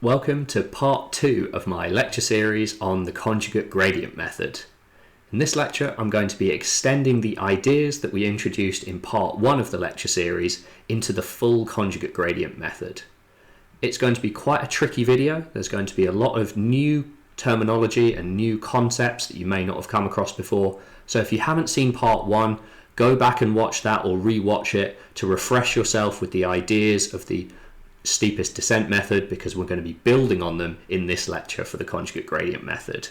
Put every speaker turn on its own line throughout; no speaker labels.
Welcome to part 2 of my lecture series on the conjugate gradient method. In this lecture, I'm going to be extending the ideas that we introduced in part 1 of the lecture series into the full conjugate gradient method. It's going to be quite a tricky video. There's going to be a lot of new terminology and new concepts that you may not have come across before. So if you haven't seen part 1, go back and watch that or re-watch it to refresh yourself with the ideas of the steepest descent method, because we're going to be building on them in this lecture for the conjugate gradient method.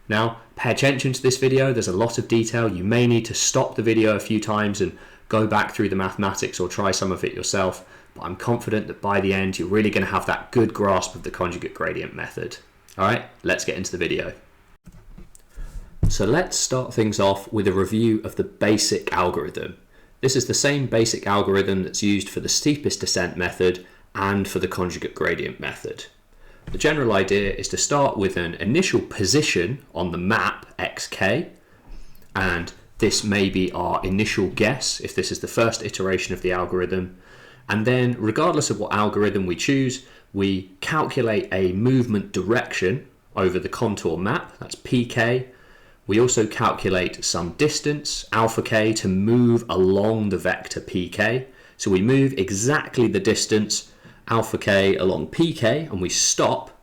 Now, pay attention to this video. There's a lot of detail. You may need to stop the video a few times and go back through the mathematics or try some of it yourself, but I'm confident that by the end you're really going to have that good grasp of the conjugate gradient method. Alright, let's get into the video. So let's start things off with a review of the basic algorithm. This is the same basic algorithm that's used for the steepest descent method and for the conjugate gradient method. The general idea is to start with an initial position on the map xk, and this may be our initial guess if this is the first iteration of the algorithm, and then regardless of what algorithm we choose, we calculate a movement direction over the contour map, that's pk. We also calculate some distance, alpha k, to move along the vector pk. So we move exactly the distance, alpha k, along pk, and we stop.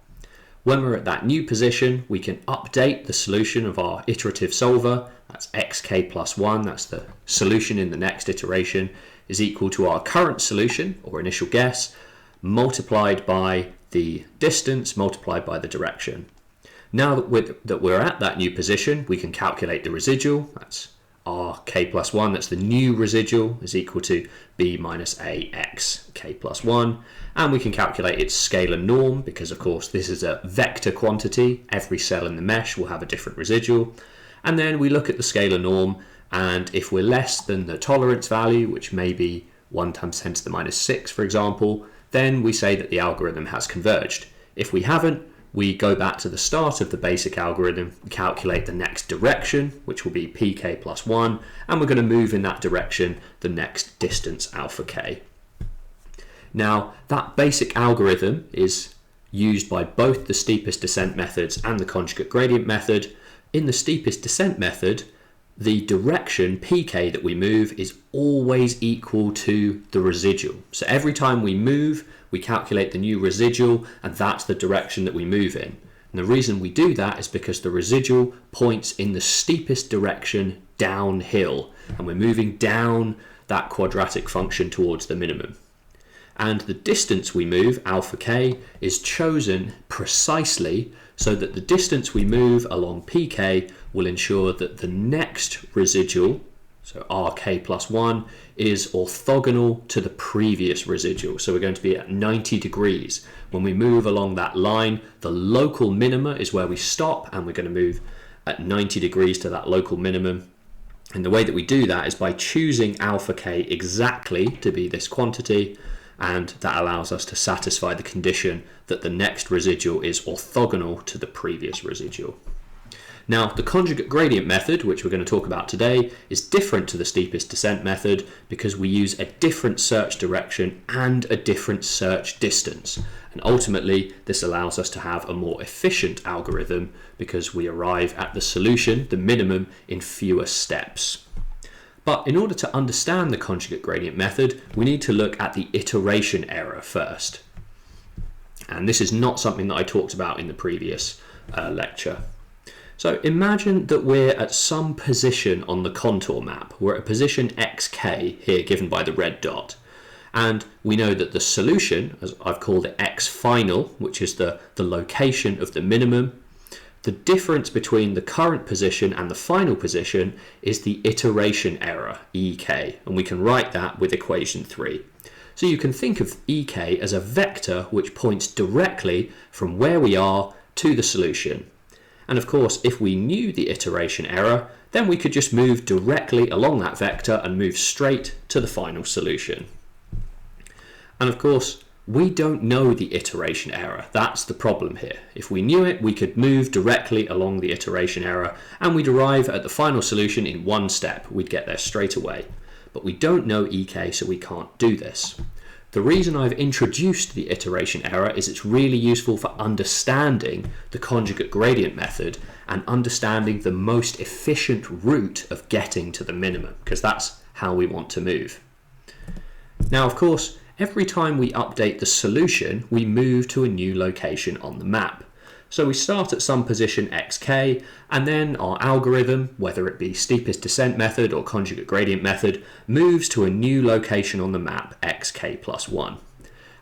When we're at that new position, we can update the solution of our iterative solver. That's xk plus 1, that's the solution in the next iteration, is equal to our current solution, or initial guess, multiplied by the distance, multiplied by the direction. Now that we're at that new position, we can calculate the residual. That's rk plus 1, that's the new residual, is equal to b minus ax k plus 1. And we can calculate its scalar norm, because of course this is a vector quantity. Every cell in the mesh will have a different residual. And then we look at the scalar norm, and if we're less than the tolerance value, which may be 1 times 10 to the minus 6, for example, then we say that the algorithm has converged. If we haven't, we go back to the start of the basic algorithm, calculate the next direction, which will be pk plus 1, and we're going to move in that direction the next distance, alpha k. Now, that basic algorithm is used by both the steepest descent methods and the conjugate gradient method. In the steepest descent method, the direction pk that we move is always equal to the residual. So every time we move, we calculate the new residual, and that's the direction that we move in. And the reason we do that is because the residual points in the steepest direction downhill, and we're moving down that quadratic function towards the minimum. And the distance we move, alpha k, is chosen precisely so that the distance we move along pk will ensure that the next residual, so rk plus 1, is orthogonal to the previous residual. So we're going to be at 90 degrees. When we move along that line, the local minima is where we stop, and we're going to move at 90 degrees to that local minimum. And the way that we do that is by choosing alpha k exactly to be this quantity, and that allows us to satisfy the condition that the next residual is orthogonal to the previous residual. Now, the conjugate gradient method, which we're going to talk about today, is different to the steepest descent method because we use a different search direction and a different search distance. And ultimately, this allows us to have a more efficient algorithm because we arrive at the solution, the minimum, in fewer steps. But in order to understand the conjugate gradient method, we need to look at the iteration error first. And this is not something that I talked about in the previous lecture. So imagine that we're at some position on the contour map. We're at a position xk here, given by the red dot. And we know that the solution, as I've called it x final, which is the location of the minimum, the difference between the current position and the final position is the iteration error, ek, and we can write that with equation 3. So you can think of ek as a vector which points directly from where we are to the solution. And of course, if we knew the iteration error, then we could just move directly along that vector and move straight to the final solution. And of course, we don't know the iteration error. That's the problem here. If we knew it, we could move directly along the iteration error and we'd arrive at the final solution in one step. We'd get there straight away. But we don't know ek, so we can't do this. The reason I've introduced the iteration error is it's really useful for understanding the conjugate gradient method and understanding the most efficient route of getting to the minimum, because that's how we want to move. Now, of course, every time we update the solution, we move to a new location on the map. So we start at some position xk, and then our algorithm, whether it be steepest descent method or conjugate gradient method, moves to a new location on the map xk plus 1.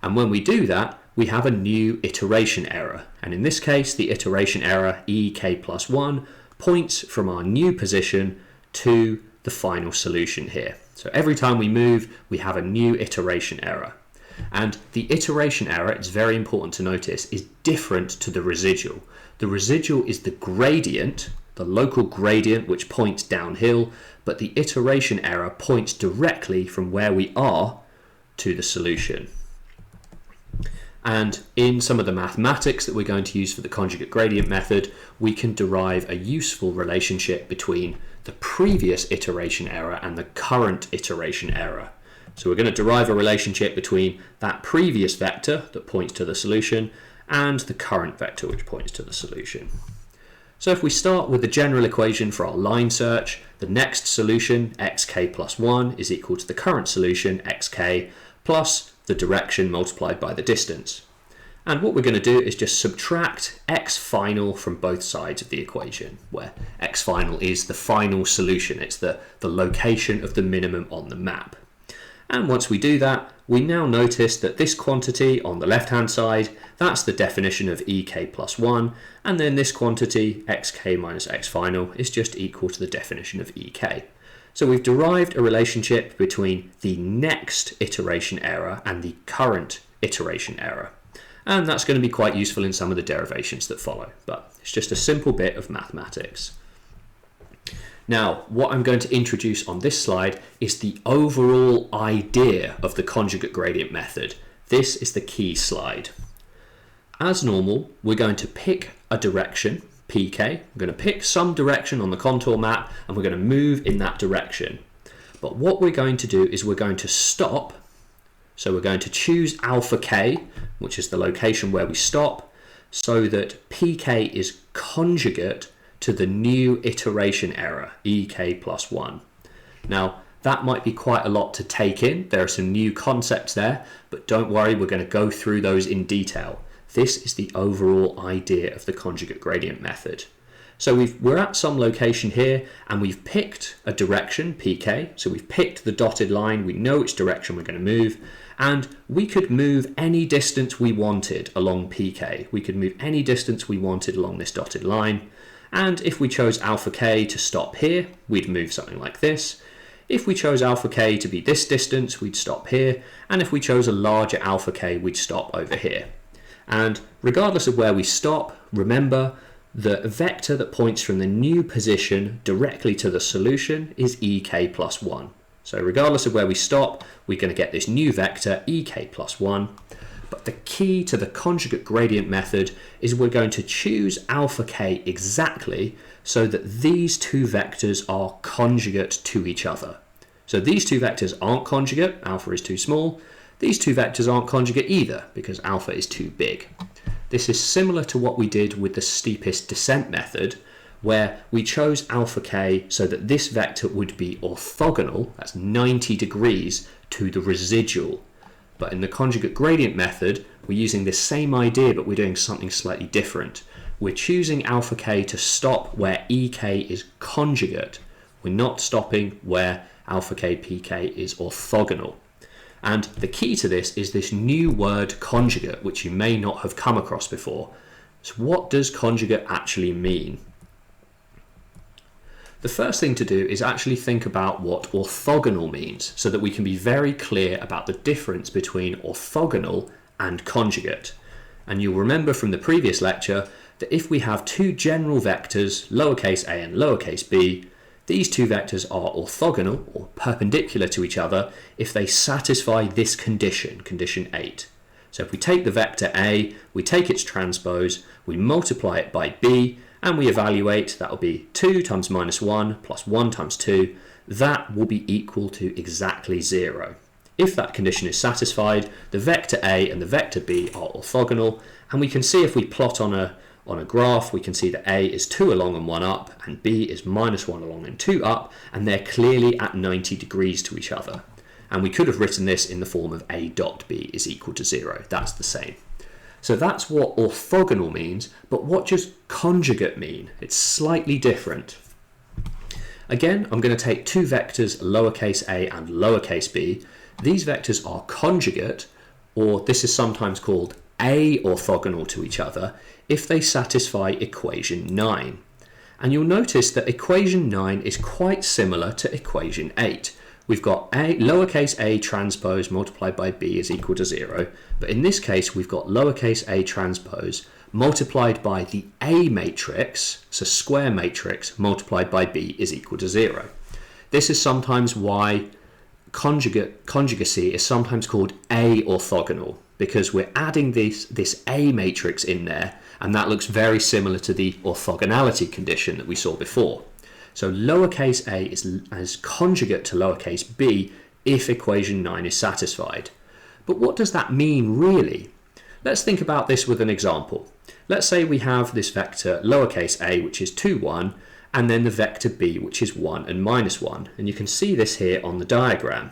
And when we do that, we have a new iteration error. And in this case, the iteration error ek plus 1 points from our new position to the final solution here. So every time we move, we have a new iteration error. And the iteration error, it's very important to notice, is different to the residual. The residual is the gradient, the local gradient which points downhill, but the iteration error points directly from where we are to the solution. And in some of the mathematics that we're going to use for the conjugate gradient method, we can derive a useful relationship between the previous iteration error and the current iteration error. So we're going to derive a relationship between that previous vector that points to the solution and the current vector which points to the solution. So if we start with the general equation for our line search, the next solution, xk plus 1, is equal to the current solution, xk, plus the direction multiplied by the distance. And what we're going to do is just subtract x final from both sides of the equation, where x final is the final solution. It's the location of the minimum on the map. And once we do that, we now notice that this quantity on the left-hand side, that's the definition of ek plus 1, and then this quantity, xk minus x final, is just equal to the definition of ek. So we've derived a relationship between the next iteration error and the current iteration error. And that's going to be quite useful in some of the derivations that follow, but it's just a simple bit of mathematics. Now, what I'm going to introduce on this slide is the overall idea of the conjugate gradient method. This is the key slide. As normal, we're going to pick a direction, pk. We're going to pick some direction on the contour map and we're going to move in that direction. But what we're going to do is we're going to stop. So we're going to choose alpha k, which is the location where we stop, so that pk is conjugate to the new iteration error, ek plus 1. Now, that might be quite a lot to take in. There are some new concepts there, but don't worry, we're going to go through those in detail. This is the overall idea of the conjugate gradient method. So we're at some location here, and we've picked a direction, pk. So we've picked the dotted line, we know which direction we're going to move, and we could move any distance we wanted along pk. We could move any distance we wanted along this dotted line. And if we chose alpha k to stop here, we'd move something like this. If we chose alpha k to be this distance, we'd stop here. And if we chose a larger alpha k, we'd stop over here. And regardless of where we stop, remember the vector that points from the new position directly to the solution is ek plus 1. So regardless of where we stop, we're going to get this new vector ek plus 1. But the key to the conjugate gradient method is we're going to choose alpha k exactly so that these two vectors are conjugate to each other. So these two vectors aren't conjugate, alpha is too small. These two vectors aren't conjugate either because alpha is too big. This is similar to what we did with the steepest descent method, where we chose alpha k so that this vector would be orthogonal, that's 90 degrees, to the residual. But in the conjugate gradient method, we're using the same idea, but we're doing something slightly different. We're choosing alpha k to stop where ek is conjugate. We're not stopping where alpha k pk is orthogonal. And the key to this is this new word conjugate, which you may not have come across before. So what does conjugate actually mean? The first thing to do is actually think about what orthogonal means so that we can be very clear about the difference between orthogonal and conjugate. And you'll remember from the previous lecture that if we have two general vectors, lowercase a and lowercase b, these two vectors are orthogonal or perpendicular to each other if they satisfy this condition, condition 8. So if we take the vector a, we take its transpose, we multiply it by b, and we evaluate, that will be 2 times minus 1 plus 1 times 2. That will be equal to exactly 0. If that condition is satisfied, the vector A and the vector B are orthogonal, and we can see if we plot on a graph, we can see that A is 2 along and 1 up, and B is -1 along and 2 up, and they're clearly at 90 degrees to each other. And we could have written this in the form of A dot B is equal to 0. That's the same. So that's what orthogonal means, but what does conjugate mean? It's slightly different. Again, I'm going to take two vectors, lowercase a and lowercase b. These vectors are conjugate, or this is sometimes called a-orthogonal to each other, if they satisfy equation 9. And you'll notice that equation 9 is quite similar to equation 8. We've got lowercase a transpose multiplied by b is equal to 0, but in this case we've got lowercase a transpose multiplied by the A matrix, so square matrix, multiplied by B is equal to 0. This is sometimes why conjugacy is sometimes called A-orthogonal, because we're adding this A matrix in there, and that looks very similar to the orthogonality condition that we saw before. So lowercase a is conjugate to lowercase b if equation 9 is satisfied. But what does that mean really? Let's think about this with an example. Let's say we have this vector lowercase a, which is 2, 1, and then the vector b, which is 1 and -1. And you can see this here on the diagram.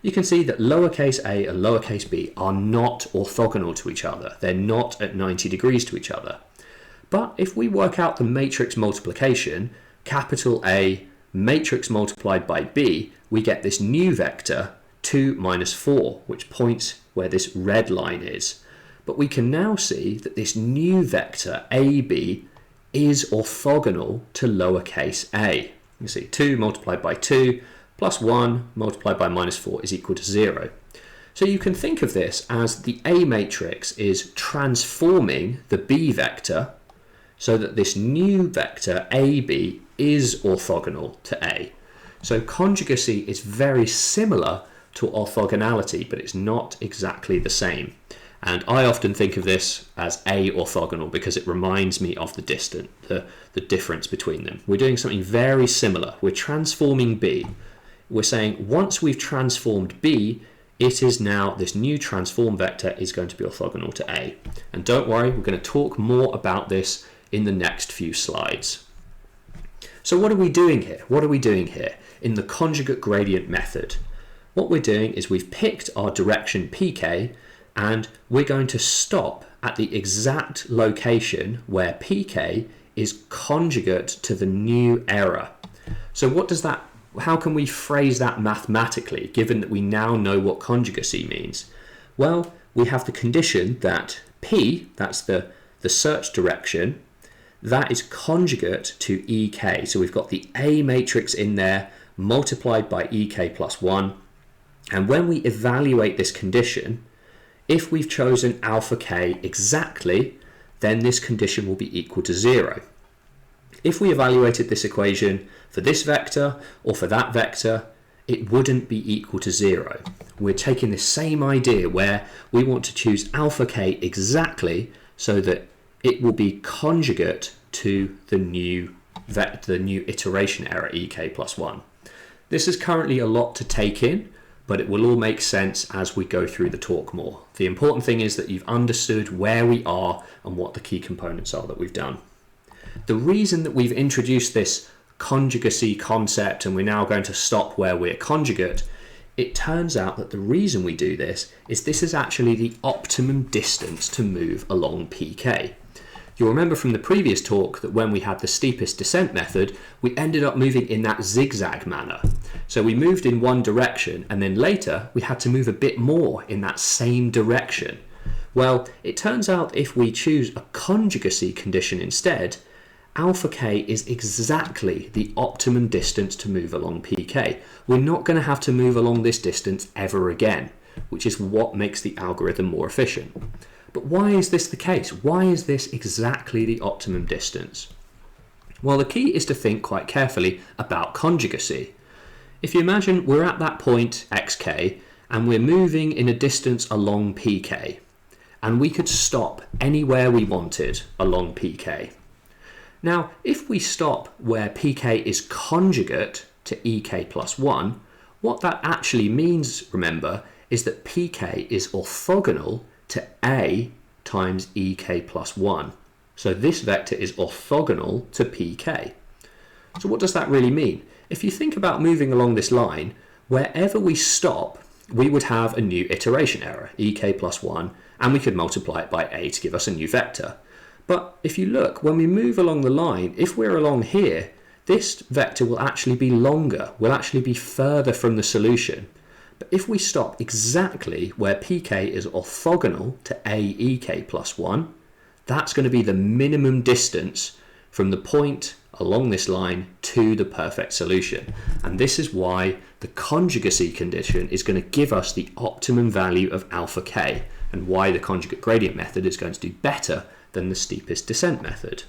You can see that lowercase a and lowercase b are not orthogonal to each other. They're not at 90 degrees to each other. But if we work out the matrix multiplication, capital A matrix multiplied by b, we get this new vector 2 minus 4, which points where this red line is. But we can now see that this new vector AB is orthogonal to lowercase a. You see 2 multiplied by 2 plus 1 multiplied by -4 is equal to 0. So you can think of this as the A matrix is transforming the B vector so that this new vector AB is orthogonal to A. So conjugacy is very similar to orthogonality, but it's not exactly the same. And I often think of this as A-orthogonal because it reminds me of the difference between them. We're doing something very similar. We're transforming B. We're saying once we've transformed B, it is now, this new transform vector is going to be orthogonal to A. And don't worry, we're going to talk more about this in the next few slides. So what are we doing here? What are we doing here in the conjugate gradient method? What we're doing is we've picked our direction pk, and we're going to stop at the exact location where pk is conjugate to the new error. So what does that, how can we phrase that mathematically, given that we now know what conjugacy means? Well, we have the condition that p, that's the search direction, that is conjugate to ek. So we've got the A matrix in there multiplied by ek plus 1. And when we evaluate this condition, if we've chosen alpha k exactly, then this condition will be equal to 0. If we evaluated this equation for this vector or for that vector, it wouldn't be equal to 0. We're taking the same idea where we want to choose alpha k exactly so that it will be conjugate to the new iteration error ek plus 1. This is currently a lot to take in, but it will all make sense as we go through the talk more. The important thing is that you've understood where we are and what the key components are that we've done. The reason that we've introduced this conjugacy concept and we're now going to stop where we're conjugate, it turns out that the reason we do this is actually the optimum distance to move along pk. You'll remember from the previous talk that when we had the steepest descent method, we ended up moving in that zigzag manner. So we moved in one direction, and then later we had to move a bit more in that same direction. Well, it turns out if we choose a conjugacy condition instead, alpha k is exactly the optimum distance to move along pk. We're not going to have to move along this distance ever again, which is what makes the algorithm more efficient. But why is this the case? Why is this exactly the optimum distance? Well, the key is to think quite carefully about conjugacy. If you imagine we're at that point xk and we're moving in a distance along pk, and we could stop anywhere we wanted along pk. Now, if we stop where pk is conjugate to ek plus 1, what that actually means, remember, is that pk is orthogonal to a times ek plus 1. So this vector is orthogonal to pk. So what does that really mean? If you think about moving along this line, wherever we stop, we would have a new iteration error, ek plus 1, and we could multiply it by a to give us a new vector. But if you look, when we move along the line, if we're along here, this vector will actually be longer, will actually be further from the solution. But if we stop exactly where pk is orthogonal to aek plus 1, that's going to be the minimum distance from the point along this line to the perfect solution. And this is why the conjugacy condition is going to give us the optimum value of alpha k, and why the conjugate gradient method is going to do better than the steepest descent method.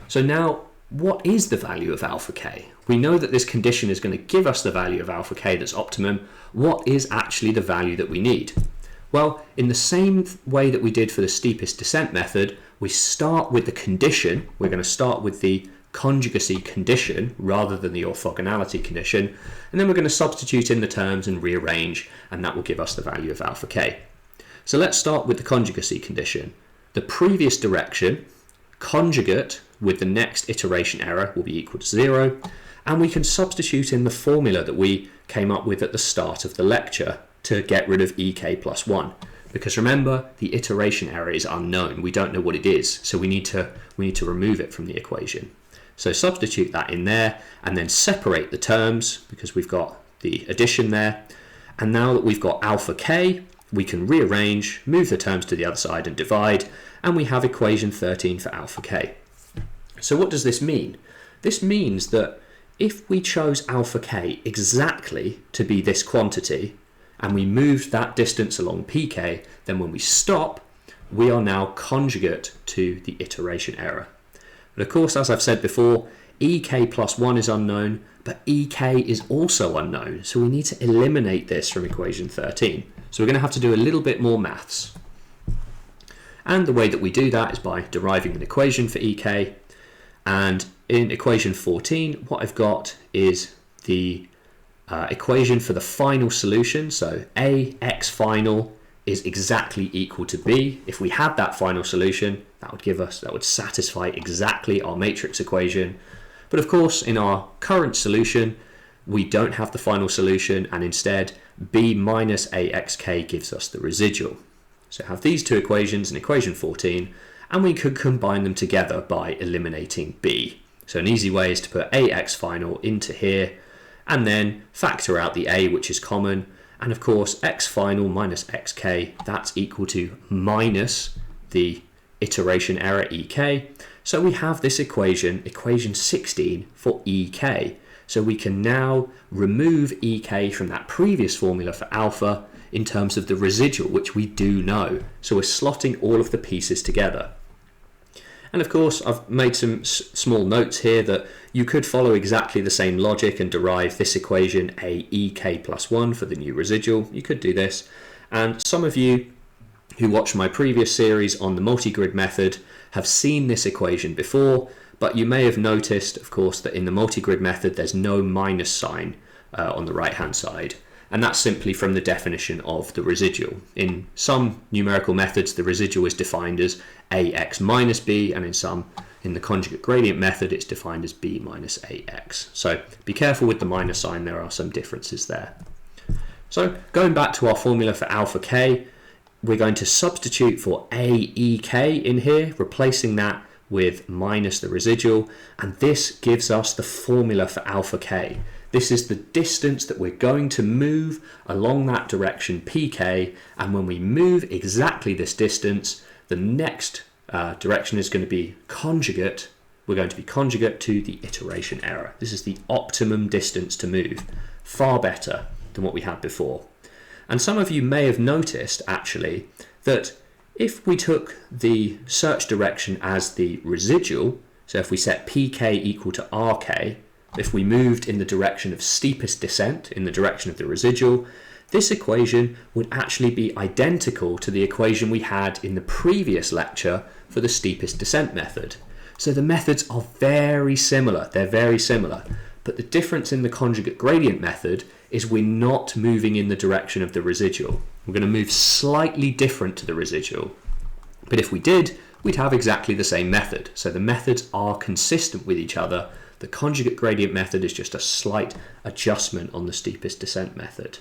So now, what is the value of alpha k? We know that this condition is going to give us the value of alpha k that's optimum. What is actually the value that we need? Well, in the same way that we did for the steepest descent method, we start with the condition. We're going to start with the conjugacy condition rather than the orthogonality condition, and then we're going to substitute in the terms and rearrange, and that will give us the value of alpha k. So let's start with the conjugacy condition. The previous direction, conjugate with the next iteration error, will be equal to 0, and we can substitute in the formula that we came up with at the start of the lecture to get rid of ek plus 1. Because remember, the iteration error is unknown. We don't know what it is, so we need to remove it from the equation. So substitute that in there, and then separate the terms, because we've got the addition there. And now that we've got alpha k, we can rearrange, move the terms to the other side and divide, and we have equation 13 for alpha k. So what does this mean? This means that if we chose alpha k exactly to be this quantity, and we moved that distance along pk, then when we stop, we are now conjugate to the iteration error. But of course, as I've said before, ek plus 1 is unknown, but ek is also unknown, so we need to eliminate this from equation 13. So we're going to have to do a little bit more maths. And the way that we do that is by deriving an equation for ek. And in equation 14, what I've got is the equation for the final solution. So ax final is exactly equal to b. If we had that final solution, that would satisfy exactly our matrix equation. But of course, in our current solution, we don't have the final solution, and instead b minus axk gives us the residual. So have these two equations in equation 14, and we could combine them together by eliminating b. So an easy way is to put ax final into here, and then factor out the a, which is common, and of course x final minus xk, that's equal to minus the iteration error ek. So we have this equation 16 for ek. So we can now remove ek from that previous formula for alpha in terms of the residual, which we do know. So we're slotting all of the pieces together. And of course, I've made some small notes here that you could follow exactly the same logic and derive this equation aek plus 1 for the new residual. You could do this. And some of you who watched my previous series on the multigrid method have seen this equation before, but you may have noticed, of course, that in the multigrid method there's no minus sign on the right hand side, and that's simply from the definition of the residual. In some numerical methods the residual is defined as ax minus b, and in the conjugate gradient method it's defined as b minus ax. So be careful with the minus sign, there are some differences there. So going back to our formula for alpha k, we're going to substitute for aek in here, replacing that with minus the residual, and this gives us the formula for alpha k. This is the distance that we're going to move along that direction pk, and when we move exactly this distance, the next direction is going to be conjugate. We're going to be conjugate to the iteration error. This is the optimum distance to move, far better than what we had before. And some of you may have noticed actually that if we took the search direction as the residual, so if we set pk equal to rk, if we moved in the direction of steepest descent, in the direction of the residual, this equation would actually be identical to the equation we had in the previous lecture for the steepest descent method. So the methods are very similar, they're very similar, but the difference in the conjugate gradient method is we're not moving in the direction of the residual. We're going to move slightly different to the residual. But if we did, we'd have exactly the same method. So the methods are consistent with each other. The conjugate gradient method is just a slight adjustment on the steepest descent method.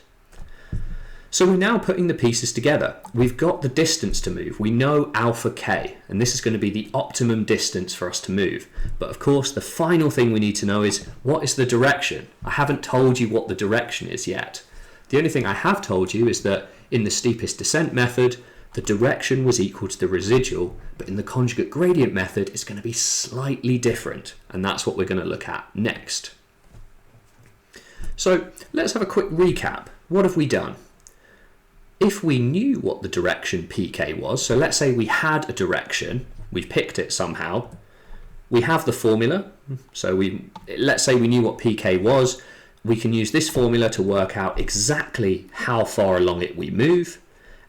So we're now putting the pieces together. We've got the distance to move. We know alpha k, and this is going to be the optimum distance for us to move. But of course, the final thing we need to know is, what is the direction? I haven't told you what the direction is yet. The only thing I have told you is that in the steepest descent method, the direction was equal to the residual, but in the conjugate gradient method, it's going to be slightly different, and that's what we're going to look at next. So let's have a quick recap. What have we done? If we knew what the direction pk was, so let's say we had a direction, we've picked it somehow, we have the formula, so let's say we knew what pk was, we can use this formula to work out exactly how far along it we move,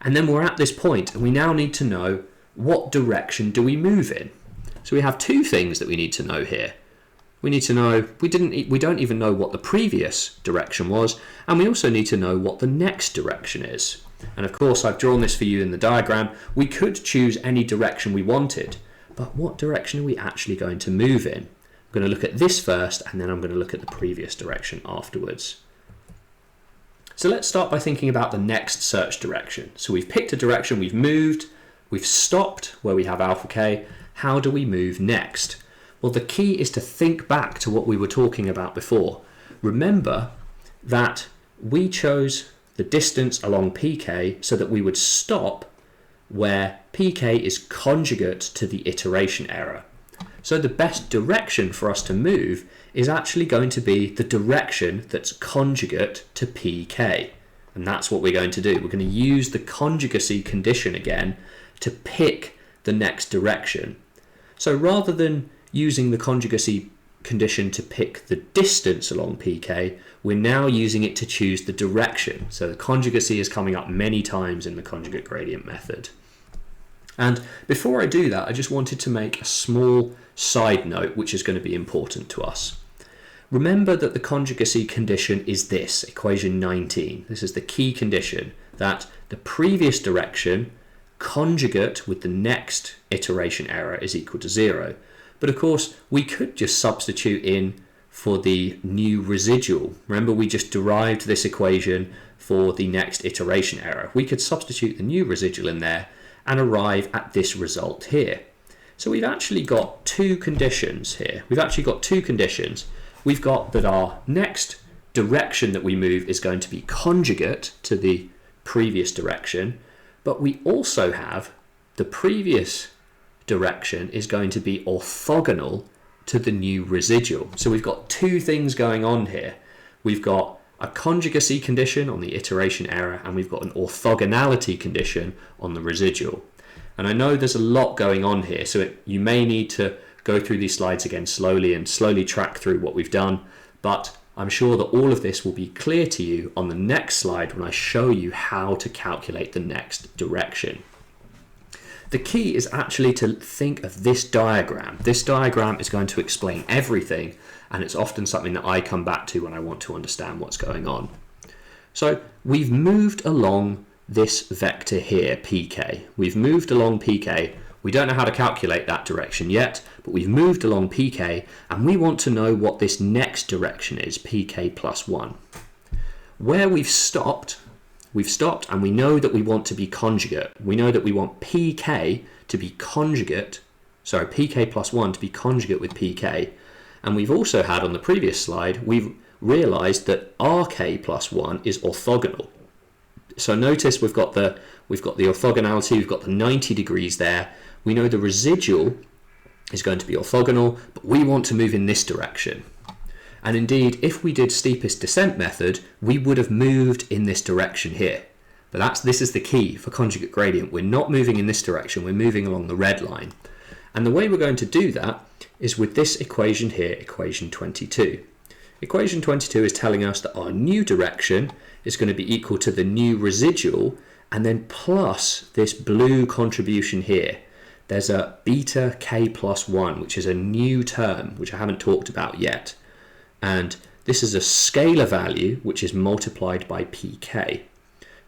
and then we're at this point and we now need to know what direction do we move in. So we have two things that we need to know here. We need to know, we don't even know what the previous direction was, and we also need to know what the next direction is. And of course, I've drawn this for you in the diagram. We could choose any direction we wanted, but what direction are we actually going to move in? I'm going to look at this first, and then I'm going to look at the previous direction afterwards. So let's start by thinking about the next search direction. So we've picked a direction, we've moved, we've stopped where we have alpha k. How do we move next? Well, the key is to think back to what we were talking about before. Remember that we chose the distance along pk so that we would stop where pk is conjugate to the iteration error. So the best direction for us to move is actually going to be the direction that's conjugate to pk. And that's what we're going to do. We're going to use the conjugacy condition again to pick the next direction. So rather than using the conjugacy condition to pick the distance along pk, we're now using it to choose the direction. So the conjugacy is coming up many times in the conjugate gradient method. And before I do that, I just wanted to make a small side note which is going to be important to us. Remember that the conjugacy condition is this, equation 19. This is the key condition, that the previous direction conjugate with the next iteration error is equal to 0. But of course, we could just substitute in for the new residual. Remember, we just derived this equation for the next iteration error. We could substitute the new residual in there and arrive at this result here. So we've actually got two conditions here. We've got that our next direction that we move is going to be conjugate to the previous direction, but we also have the previous direction is going to be orthogonal to the new residual. So we've got two things going on here. We've got a conjugacy condition on the iteration error, and we've got an orthogonality condition on the residual. And I know there's a lot going on here, so you may need to go through these slides again slowly and slowly track through what we've done, but I'm sure that all of this will be clear to you on the next slide when I show you how to calculate the next direction. The key is actually to think of this diagram. This diagram is going to explain everything, and it's often something that I come back to when I want to understand what's going on. So we've moved along this vector here, pk. We've moved along pk. We don't know how to calculate that direction yet, but we've moved along pk, and we want to know what this next direction is, pk plus 1. Where we've stopped and we know that we want to be conjugate. We know that we want pk to be conjugate, sorry, pk plus 1 to be conjugate with pk. And we've also had on the previous slide, we've realized that rk plus 1 is orthogonal. So notice we've got the orthogonality, we've got the 90 degrees there. We know the residual is going to be orthogonal, but we want to move in this direction. And indeed, if we did steepest descent method, we would have moved in this direction here. But this is the key for conjugate gradient. We're not moving in this direction, we're moving along the red line. And the way we're going to do that is with this equation here, equation 22. Equation 22 is telling us that our new direction is going to be equal to the new residual, and then plus this blue contribution here. There's a beta k plus 1, which is a new term, which I haven't talked about yet. And this is a scalar value which is multiplied by pk.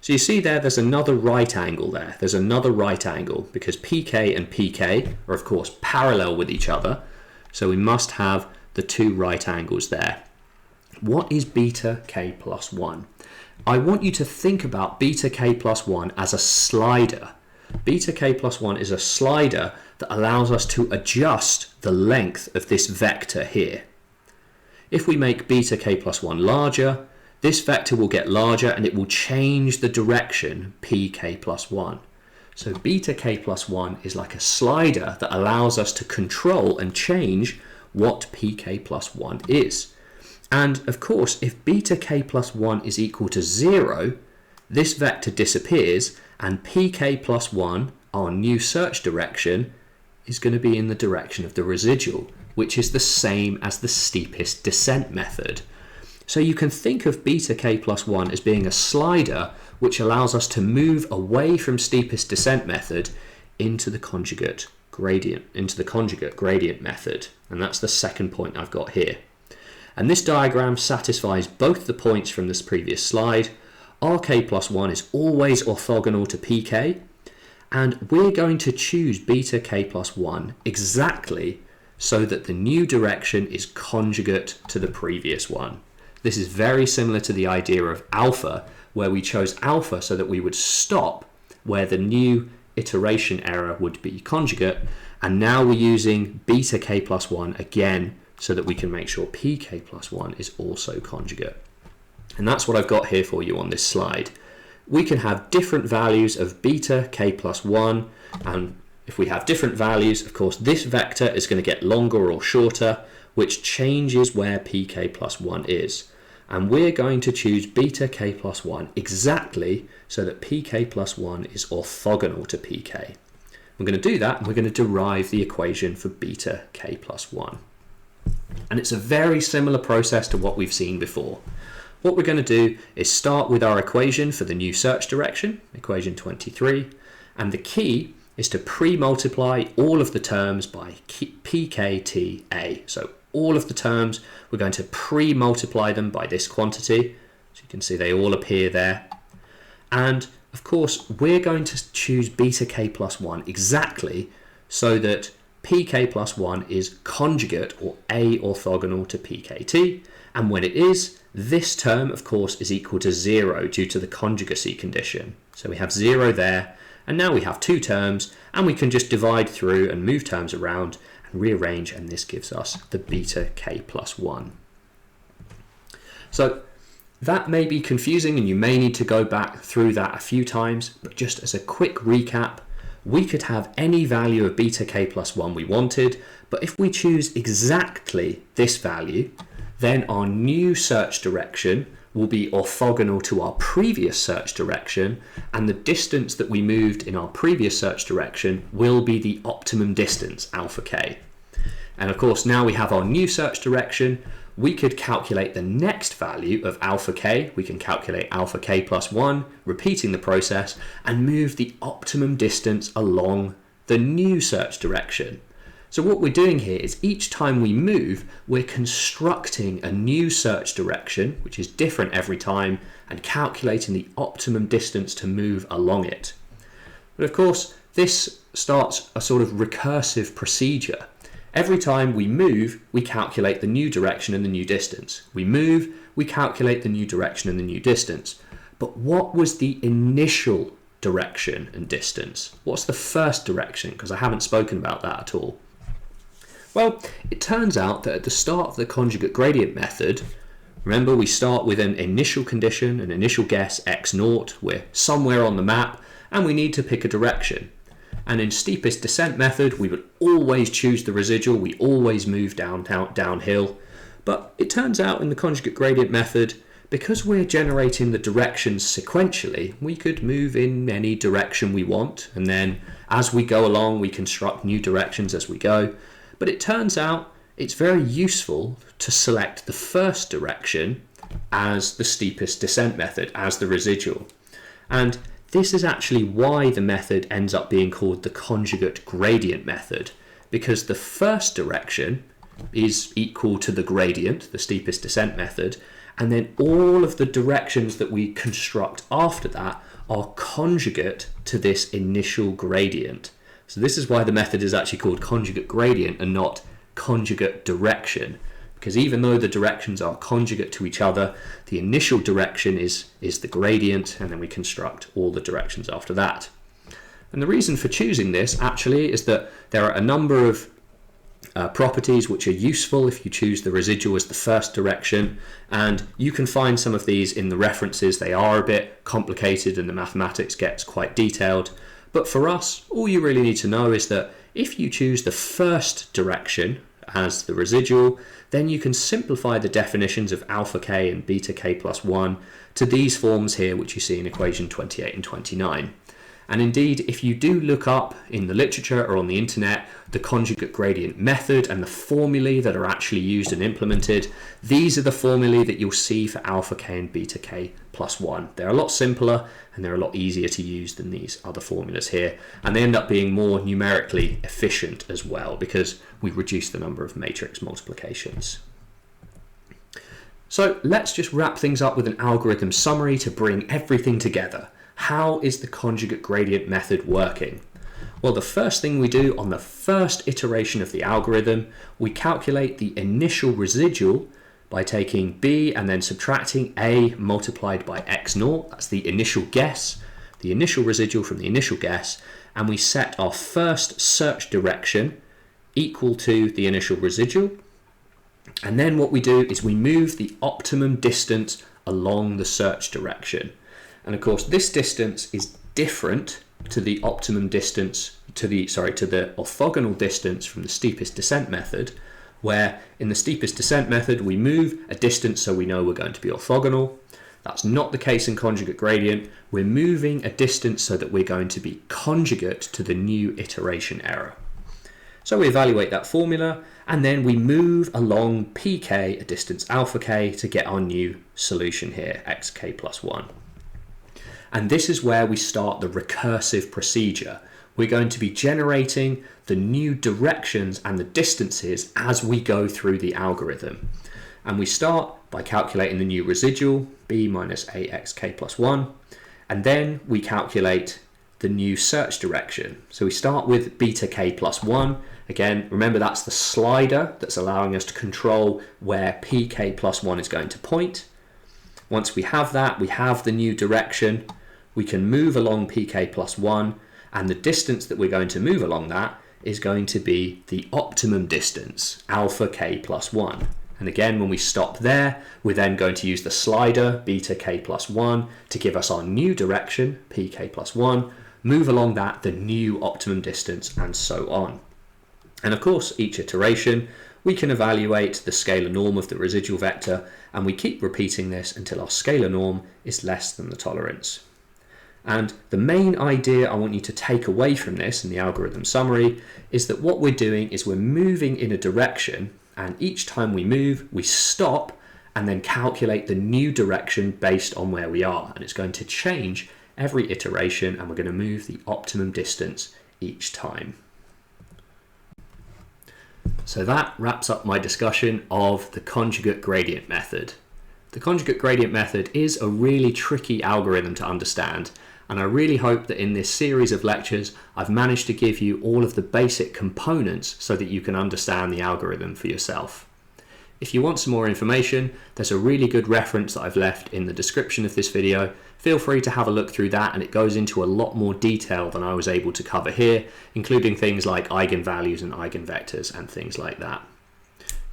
So you see there's another right angle there. There's another right angle because pk and pk are of course parallel with each other. So we must have the two right angles there. What is beta k plus 1? I want you to think about beta k plus 1 as a slider. Beta k plus 1 is a slider that allows us to adjust the length of this vector here. If we make beta k plus 1 larger, this vector will get larger and it will change the direction pk plus 1. So beta k plus 1 is like a slider that allows us to control and change what pk plus 1 is. And of course, if beta k plus 1 is equal to 0, this vector disappears and pk plus 1, our new search direction, is going to be in the direction of the residual, which is the same as the steepest descent method. So you can think of beta k plus 1 as being a slider which allows us to move away from steepest descent method into the conjugate gradient method. And that's the second point I've got here. And this diagram satisfies both the points from this previous slide. Rk plus 1 is always orthogonal to pk, and we're going to choose beta k plus 1 exactly so that the new direction is conjugate to the previous one. This is very similar to the idea of alpha, where we chose alpha so that we would stop where the new iteration error would be conjugate, and now we're using beta k plus 1 again so that we can make sure pk plus 1 is also conjugate. And that's what I've got here for you on this slide. We can have different values of beta k plus 1, and if we have different values, of course this vector is going to get longer or shorter, which changes where pk plus 1 is. And we're going to choose beta k plus 1 exactly so that pk plus 1 is orthogonal to pk. We're going to do that and we're going to derive the equation for beta k plus 1. And it's a very similar process to what we've seen before. What we're going to do is start with our equation for the new search direction, equation 23, and the key is to pre-multiply all of the terms by pkta. So all of the terms, we're going to pre-multiply them by this quantity. So you can see they all appear there. And of course, we're going to choose beta k plus 1 exactly so that pk plus 1 is conjugate or A orthogonal to pkt. And when it is, this term, of course, is equal to 0 due to the conjugacy condition. So we have 0 there. And now we have two terms, and we can just divide through and move terms around and rearrange, and this gives us the beta k plus 1. So that may be confusing and you may need to go back through that a few times, but just as a quick recap, we could have any value of beta k plus 1 we wanted, but if we choose exactly this value, then our new search direction will be orthogonal to our previous search direction, and the distance that we moved in our previous search direction will be the optimum distance, alpha k. And of course, now we have our new search direction, we could calculate the next value of alpha k. We can calculate alpha k plus 1, repeating the process, and move the optimum distance along the new search direction. So what we're doing here is each time we move, we're constructing a new search direction, which is different every time, and calculating the optimum distance to move along it. But of course, this starts a sort of recursive procedure. Every time we move, we calculate the new direction and the new distance. We move, we calculate the new direction and the new distance. But what was the initial direction and distance? What's the first direction? Because I haven't spoken about that at all. Well, it turns out that at the start of the conjugate gradient method, remember we start with an initial condition, an initial guess x0, we're somewhere on the map, and we need to pick a direction. And in steepest descent method, we would always choose the residual, we always move downhill. But it turns out in the conjugate gradient method, because we're generating the directions sequentially, we could move in any direction we want, and then as we go along, we construct new directions as we go. But it turns out it's very useful to select the first direction as the steepest descent method, as the residual. And this is actually why the method ends up being called the conjugate gradient method, because the first direction is equal to the gradient, the steepest descent method, and then all of the directions that we construct after that are conjugate to this initial gradient. So this is why the method is actually called conjugate gradient and not conjugate direction, because even though the directions are conjugate to each other, the initial direction is the gradient, and then we construct all the directions after that. And the reason for choosing this actually is that there are a number of properties which are useful if you choose the residual as the first direction, and you can find some of these in the references. They are a bit complicated and the mathematics gets quite detailed, but for us all you really need to know is that if you choose the first direction as the residual, then you can simplify the definitions of alpha k and beta k plus 1 to these forms here which you see in equation 28 and 29. And indeed, if you do look up in the literature or on the internet the conjugate gradient method and the formulae that are actually used and implemented, these are the formulae that you'll see for alpha k and beta k plus 1. They're a lot simpler and they're a lot easier to use than these other formulas here, and they end up being more numerically efficient as well because we reduce the number of matrix multiplications. So let's just wrap things up with an algorithm summary to bring everything together. How is the conjugate gradient method working? Well, the first thing we do on the first iteration of the algorithm, we calculate the initial residual by taking b and then subtracting a multiplied by x0. That's the initial guess, the initial residual from the initial guess, and we set our first search direction equal to the initial residual. And then what we do is we move the optimum distance along the search direction. And of course, this distance is different to the optimum distance, to the orthogonal distance from the steepest descent method, where in the steepest descent method, we move a distance so we know we're going to be orthogonal. That's not the case in conjugate gradient. We're moving a distance so that we're going to be conjugate to the new iteration error. So we evaluate that formula, and then we move along pk, a distance alpha k, to get our new solution here, xk plus 1. And this is where we start the recursive procedure. We're going to be generating the new directions and the distances as we go through the algorithm. And we start by calculating the new residual, b minus axk plus 1, and then we calculate the new search direction. So we start with beta k plus 1. Again, remember that's the slider that's allowing us to control where pk plus 1 is going to point. Once we have that, we have the new direction. We can move along pk plus 1, and the distance that we're going to move along that is going to be the optimum distance, alpha k plus 1. And again, when we stop there, we're then going to use the slider, beta k plus 1, to give us our new direction, pk plus 1, move along that, the new optimum distance, and so on. And of course, each iteration, we can evaluate the scalar norm of the residual vector, and we keep repeating this until our scalar norm is less than the tolerance. And the main idea I want you to take away from this in the algorithm summary is that what we're doing is we're moving in a direction, and each time we move, we stop and then calculate the new direction based on where we are. And it's going to change every iteration, and we're going to move the optimum distance each time. So that wraps up my discussion of the conjugate gradient method. The conjugate gradient method is a really tricky algorithm to understand, and I really hope that in this series of lectures I've managed to give you all of the basic components so that you can understand the algorithm for yourself. If you want some more information, there's a really good reference that I've left in the description of this video. Feel free to have a look through that, and it goes into a lot more detail than I was able to cover here, including things like eigenvalues and eigenvectors and things like that.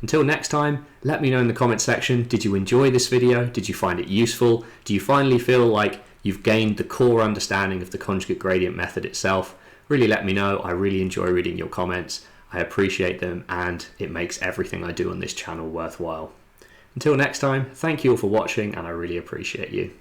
Until next time, let me know in the comment section, did you enjoy this video? Did you find it useful? Do you finally feel like you've gained the core understanding of the conjugate gradient method itself? Really let me know. I really enjoy reading your comments. I appreciate them, and it makes everything I do on this channel worthwhile. Until next time, thank you all for watching, and I really appreciate you.